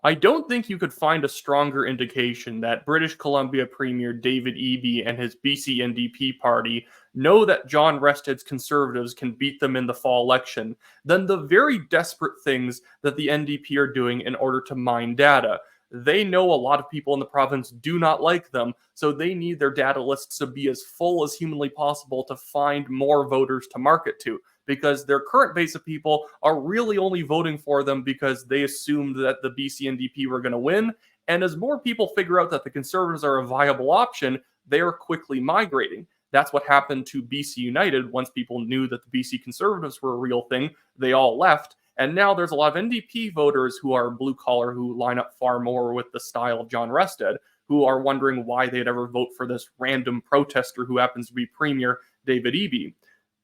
I don't think you could find a stronger indication that British Columbia Premier David Eby and his BC NDP party know that John Rested's Conservatives can beat them in the fall election than the very desperate things that the NDP are doing in order to mine data. They know a lot of people in the province do not like them, so they need their data lists to be as full as humanly possible to find more voters to market to, because their current base of people are really only voting for them because they assumed that the BC NDP were going to win. And as more people figure out that the Conservatives are a viable option, they are quickly migrating. That's what happened to BC United. Once people knew that the BC Conservatives were a real thing, they all left. And now there's a lot of NDP voters who are blue collar, who line up far more with the style of John Rested, who are wondering why they'd ever vote for this random protester who happens to be Premier David Eby.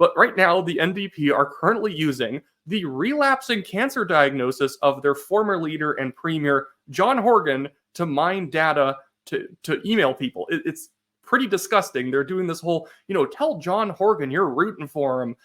But right now, the NDP are currently using the relapsing cancer diagnosis of their former leader and premier, John Horgan, to mine data to email people. It's pretty disgusting. They're doing this whole, tell John Horgan you're rooting for him.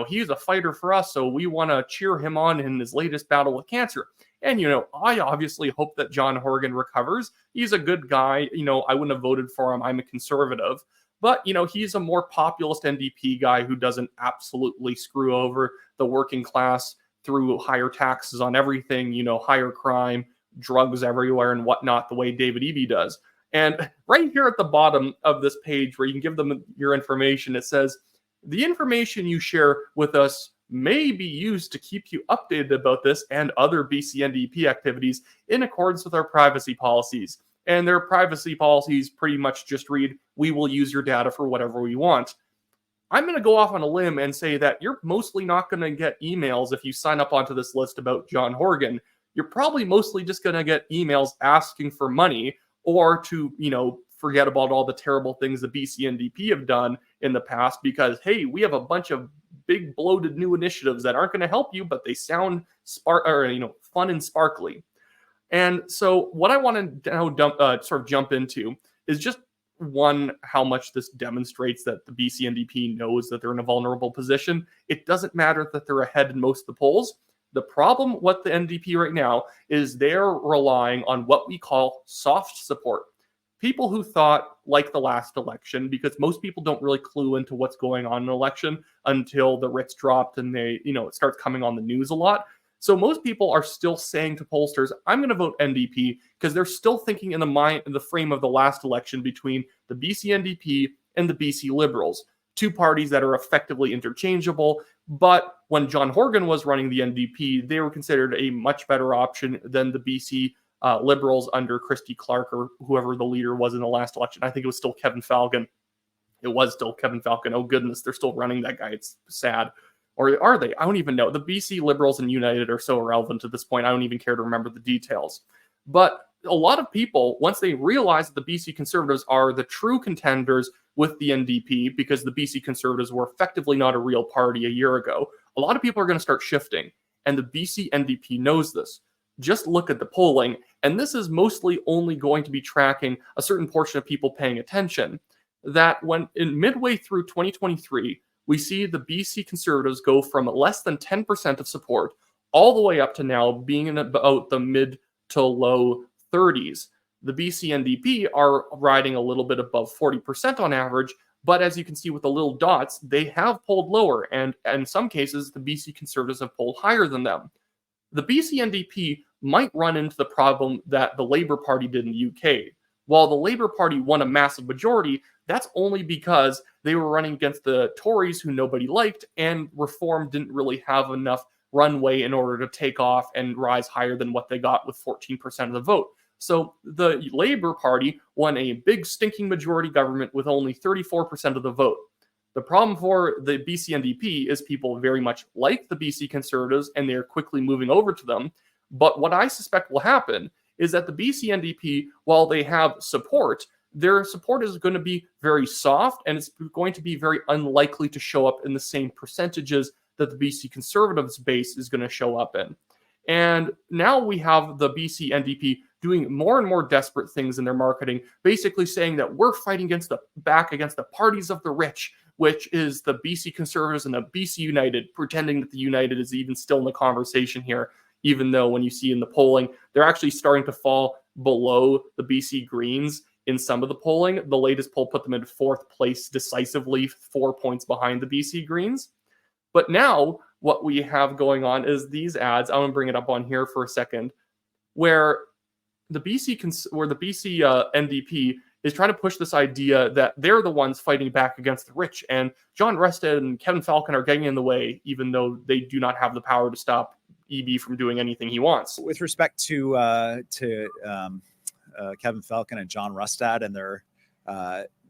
He's a fighter for us, so we want to cheer him on in his latest battle with cancer. And, I obviously hope that John Horgan recovers. He's a good guy. I wouldn't have voted for him. I'm a conservative. But, he's a more populist NDP guy who doesn't absolutely screw over the working class through higher taxes on everything, higher crime, drugs everywhere and whatnot, the way David Eby does. And right here at the bottom of this page where you can give them your information, it says, the information you share with us may be used to keep you updated about this and other BC NDP activities in accordance with our privacy policies. And their privacy policies pretty much just read, we will use your data for whatever we want. I'm going to go off on a limb and say that you're mostly not going to get emails if you sign up onto this list about John Horgan. You're probably mostly just going to get emails asking for money or to, forget about all the terrible things the BC NDP have done in the past because, hey, we have a bunch of big bloated new initiatives that aren't going to help you, but they sound fun and sparkly. And so what I want to now jump into is just one, how much this demonstrates that the BC NDP knows that they're in a vulnerable position. It doesn't matter that they're ahead in most of the polls. The problem with the NDP right now is they're relying on what we call soft support. People who thought, like the last election, because most people don't really clue into what's going on in an election until the writs dropped and it starts coming on the news a lot. So most people are still saying to pollsters, I'm going to vote NDP because they're still thinking in the frame of the last election between the BC NDP and the BC Liberals, two parties that are effectively interchangeable. But when John Horgan was running the NDP, they were considered a much better option than the BC Liberals under Christy Clark or whoever the leader was in the last election. I think it was still Kevin Falcon. It was still Kevin Falcon. Oh, goodness, they're still running that guy. It's sad. Or are they? I don't even know. The BC Liberals and United are so irrelevant at this point, I don't even care to remember the details. But a lot of people, once they realize that the BC Conservatives are the true contenders with the NDP, because the BC Conservatives were effectively not a real party a year ago, a lot of people are going to start shifting. And the BC NDP knows this. Just look at the polling, and this is mostly only going to be tracking a certain portion of people paying attention, that when in midway through 2023, we see the BC Conservatives go from less than 10% of support all the way up to now being in about the mid to low 30s. The BC NDP are riding a little bit above 40% on average, but as you can see with the little dots, they have polled lower, and in some cases, the BC Conservatives have polled higher than them. The BC NDP might run into the problem that the Labour Party did in the UK. While the Labour Party won a massive majority, that's only because they were running against the Tories who nobody liked, and Reform didn't really have enough runway in order to take off and rise higher than what they got with 14% of the vote. So the Labour Party won a big stinking majority government with only 34% of the vote. The problem for the BC NDP is people very much like the BC Conservatives and they're quickly moving over to them. But what I suspect will happen is that the BC NDP, while they have support, their support is going to be very soft and it's going to be very unlikely to show up in the same percentages that the BC Conservatives base is going to show up in. And now we have the BC NDP doing more and more desperate things in their marketing, basically saying that we're fighting against the parties of the rich, which is the BC Conservatives and the BC United, pretending that the United is even still in the conversation here. even though when you see in the polling, they're actually starting to fall below the BC Greens in some of the polling. The latest poll put them in fourth place decisively, 4 points behind the BC Greens. But now what we have going on is these ads. I'm going to bring it up on here for a second, where the BC NDP is trying to push this idea that they're the ones fighting back against the rich, and John Rested and Kevin Falcon are getting in the way, even though they do not have the power to stop EB from doing anything he wants. With respect to Kevin Falcon and John Rustad and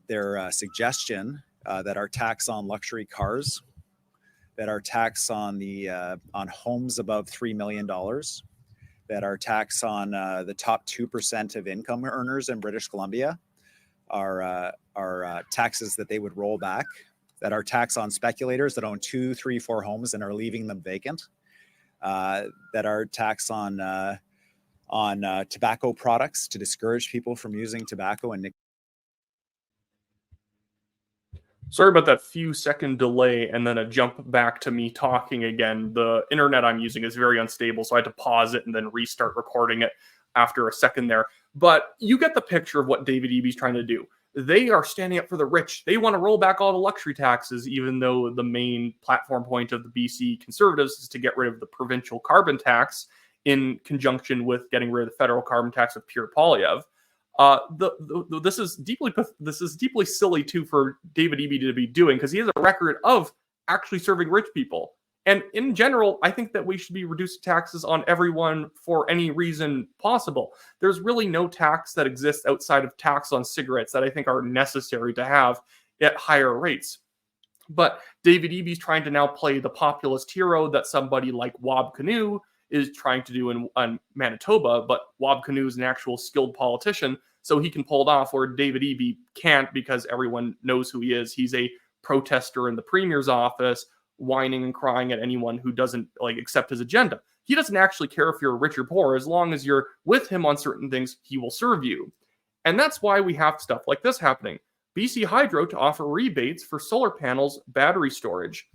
their suggestion that our tax on luxury cars, that our tax on homes above $3 million, that our tax on the top 2% of income earners in British Columbia are taxes that they would roll back, that our tax on speculators that own 2, 3, 4 homes and are leaving them vacant, that our tax on tobacco products to discourage people from using tobacco and nicotine. Sorry about that few second delay and then a jump back to me talking again. The internet I'm using is very unstable, so I had to pause it and then restart recording it after a second there. But you get the picture of what David Eby's trying to do. They are standing up for the rich. They want to roll back all the luxury taxes, even though the main platform point of the BC Conservatives is to get rid of the provincial carbon tax in conjunction with getting rid of the federal carbon tax of Pierre Poilievre. This is deeply silly too for David Eby to be doing, because he has a record of actually serving rich people. And in general, I think that we should be reducing taxes on everyone for any reason possible. There's really no tax that exists outside of tax on cigarettes that I think are necessary to have at higher rates. But David Eby's trying to now play the populist hero that somebody like Wab Kinew is trying to do in Manitoba, but Wab Kinew is an actual skilled politician, so he can pull it off, where David Eby can't, because everyone knows who he is. He's a protester in the premier's office, whining and crying at anyone who doesn't accept his agenda. He doesn't actually care if you're rich or poor. As long as you're with him on certain things, he will serve you. And that's why we have stuff like this happening. BC Hydro to offer rebates for solar panels, battery storage.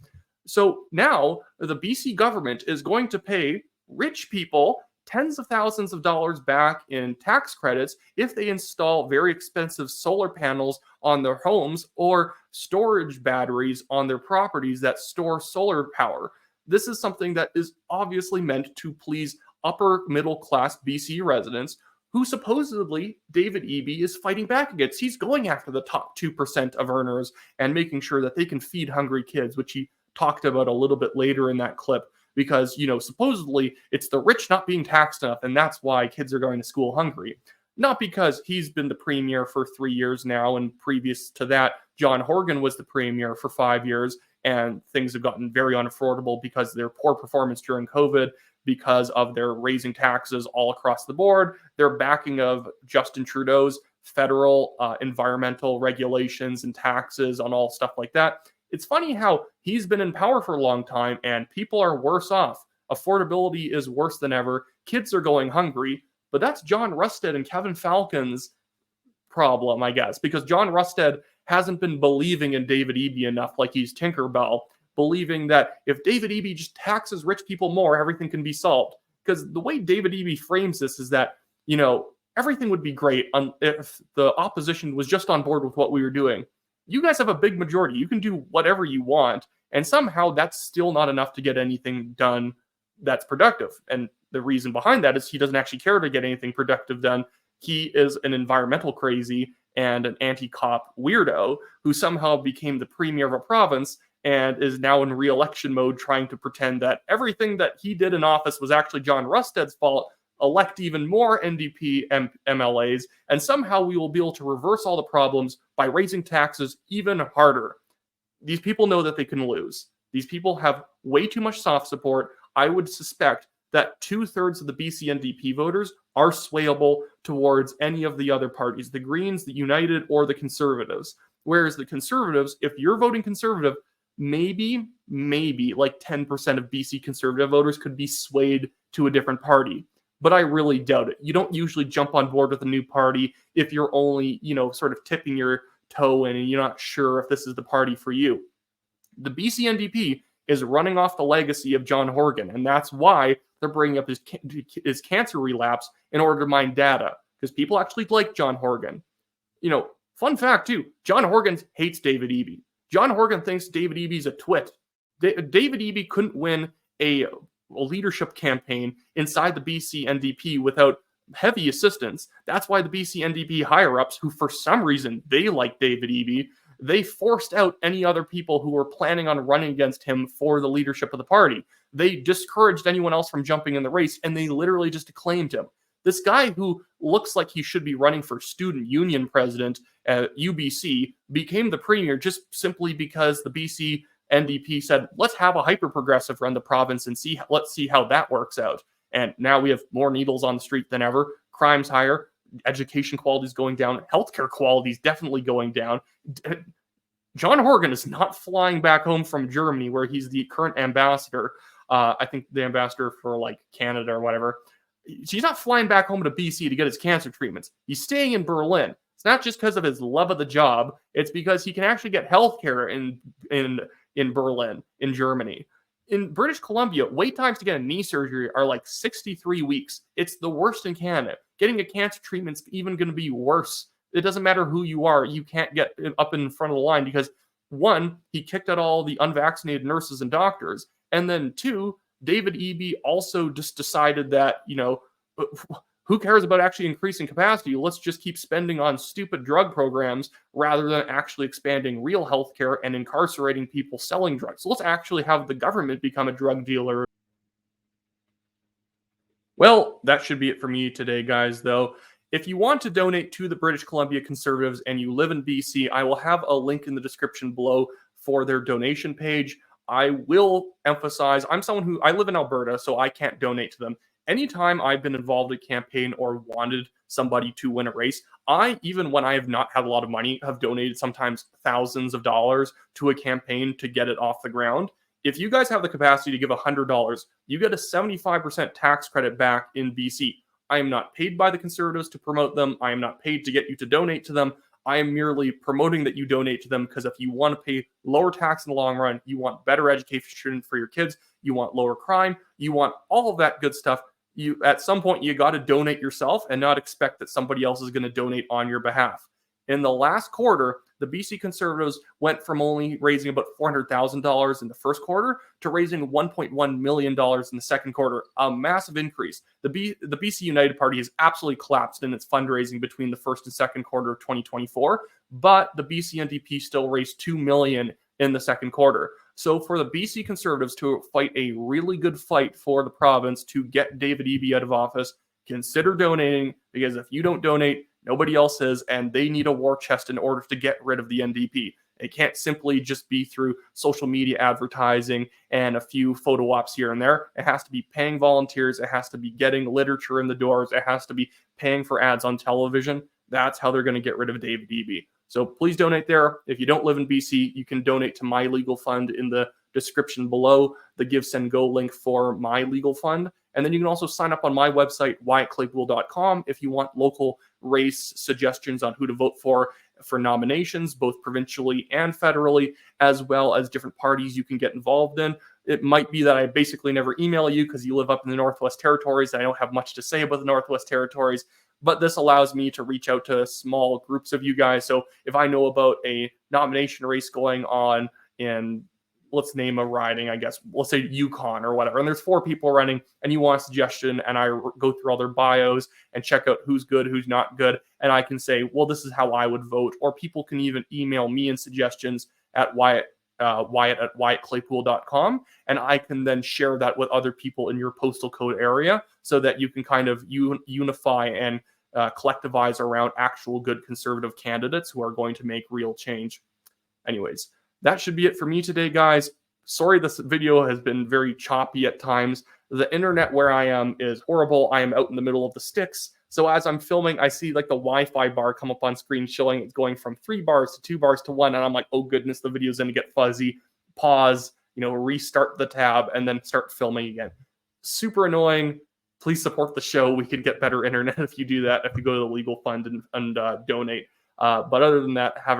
So now the BC government is going to pay rich people tens of thousands of dollars back in tax credits if they install very expensive solar panels on their homes or storage batteries on their properties that store solar power. This is something that is obviously meant to please upper middle class BC residents who supposedly David Eby is fighting back against. He's going after the top 2% of earners and making sure that they can feed hungry kids, which he talked about a little bit later in that clip. Because, supposedly it's the rich not being taxed enough, and that's why kids are going to school hungry. Not because he's been the premier for 3 years now, and previous to that, John Horgan was the premier for 5 years, and things have gotten very unaffordable because of their poor performance during COVID, because of their raising taxes all across the board, their backing of Justin Trudeau's federal environmental regulations and taxes on all stuff like that. It's funny how he's been in power for a long time and people are worse off. Affordability is worse than ever. Kids are going hungry, but that's John Rustad and Kevin Falcon's problem, I guess, because John Rustad hasn't been believing in David Eby enough, like he's Tinkerbell, believing that if David Eby just taxes rich people more, everything can be solved. Because the way David Eby frames this is that, everything would be great if the opposition was just on board with what we were doing. You guys have a big majority. You can do whatever you want. And somehow that's still not enough to get anything done that's productive. And the reason behind that is he doesn't actually care to get anything productive done. He is an environmental crazy and an anti-cop weirdo who somehow became the premier of a province and is now in re-election mode trying to pretend that everything that he did in office was actually John Rustad's fault, elect even more NDP MLAs, and somehow we will be able to reverse all the problems by raising taxes even harder. These people know that they can lose. These people have way too much soft support. I would suspect that 2/3 of the BC NDP voters are swayable towards any of the other parties, the Greens, the United, or the Conservatives. Whereas the Conservatives, if you're voting Conservative, maybe like 10% of BC Conservative voters could be swayed to a different party. But I really doubt it. You don't usually jump on board with a new party if you're only, sort of tipping your toe in and you're not sure if this is the party for you. The BC NDP is running off the legacy of John Horgan, and that's why they're bringing up his cancer relapse in order to mine data, because people actually like John Horgan. Fun fact too, John Horgan hates David Eby. John Horgan thinks David Eby's a twit. David Eby couldn't win a leadership campaign inside the BC NDP without heavy assistance. That's why the BC NDP higher-ups, who for some reason they like David Eby, they forced out any other people who were planning on running against him for the leadership of the party. They discouraged anyone else from jumping in the race, and they literally just acclaimed him. This guy who looks like he should be running for student union president at UBC became the premier just simply because the BC NDP said, let's have a hyper-progressive run the province and let's see how that works out. And now we have more needles on the street than ever. Crime's higher. Education quality is going down. Healthcare quality is definitely going down. John Horgan is not flying back home from Germany, where he's the current ambassador. I think the ambassador for Canada or whatever. He's not flying back home to BC to get his cancer treatments. He's staying in Berlin. It's not just because of his love of the job. It's because he can actually get healthcare in Berlin, in Germany. In British Columbia, wait times to get a knee surgery are like 63 weeks. It's the worst in Canada. Getting a cancer treatment's even going to be worse. It doesn't matter who you are. You can't get up in front of the line because, one, he kicked out all the unvaccinated nurses and doctors. And then, two, David Eby also just decided that, who cares about actually increasing capacity? Let's just keep spending on stupid drug programs rather than actually expanding real healthcare and incarcerating people selling drugs. So let's actually have the government become a drug dealer. Well, that should be it for me today, guys, though. If you want to donate to the British Columbia Conservatives and you live in BC, I will have a link in the description below for their donation page. I will emphasize, I live in Alberta, so I can't donate to them. Anytime I've been involved in a campaign or wanted somebody to win a race, even when I have not had a lot of money, have donated sometimes thousands of dollars to a campaign to get it off the ground. If you guys have the capacity to give $100, you get a 75% tax credit back in BC. I am not paid by the Conservatives to promote them. I am not paid to get you to donate to them. I am merely promoting that you donate to them because if you want to pay lower tax in the long run, you want better education for your kids, you want lower crime, you want all of that good stuff, at some point you got to donate yourself and not expect that somebody else is going to donate on your behalf. In the last quarter, the BC Conservatives went from only raising about $400,000 in the first quarter to raising $1.1 million in the second quarter, a massive increase. The BC United Party has absolutely collapsed in its fundraising between the first and second quarter of 2024, but the BC NDP still raised $2 million in the second quarter. So for the BC Conservatives to fight a really good fight for the province to get David Eby out of office, consider donating, because if you don't donate, nobody else is, and they need a war chest in order to get rid of the NDP. It can't simply just be through social media advertising and a few photo ops here and there. It has to be paying volunteers. It has to be getting literature in the doors. It has to be paying for ads on television. That's how they're going to get rid of David Eby. So please donate there. If you don't live in BC, you can donate to my legal fund in the description below, the Give, Send, Go link for my legal fund. And then you can also sign up on my website, WyattClaypool.com, if you want local race suggestions on who to vote for nominations, both provincially and federally, as well as different parties you can get involved in. It might be that I basically never email you because you live up in the Northwest Territories. I don't have much to say about the Northwest Territories, but this allows me to reach out to small groups of you guys. So if I know about a nomination race going on in, let's name a riding, I guess, let's say Yukon or whatever, and there's 4 people running and you want a suggestion, and I go through all their bios and check out who's good, who's not good, and I can say, well, this is how I would vote. Or people can even email me in suggestions at Wyatt at WyattClaypool.com, and I can then share that with other people in your postal code area so that you can kind of unify and collectivize around actual good conservative candidates who are going to make real change. Anyways, that should be it for me today, guys. Sorry this video has been very choppy at times. The internet where I am is horrible. I am out in the middle of the sticks. So as I'm filming, I see like the Wi-Fi bar come up on screen showing it's going from 3 bars to 2 bars to 1. And I'm like, oh goodness, the video's going to get fuzzy. Pause, restart the tab and then start filming again. Super annoying. Please support the show. We can get better internet if you do that, if you go to the legal fund and donate. But other than that, have a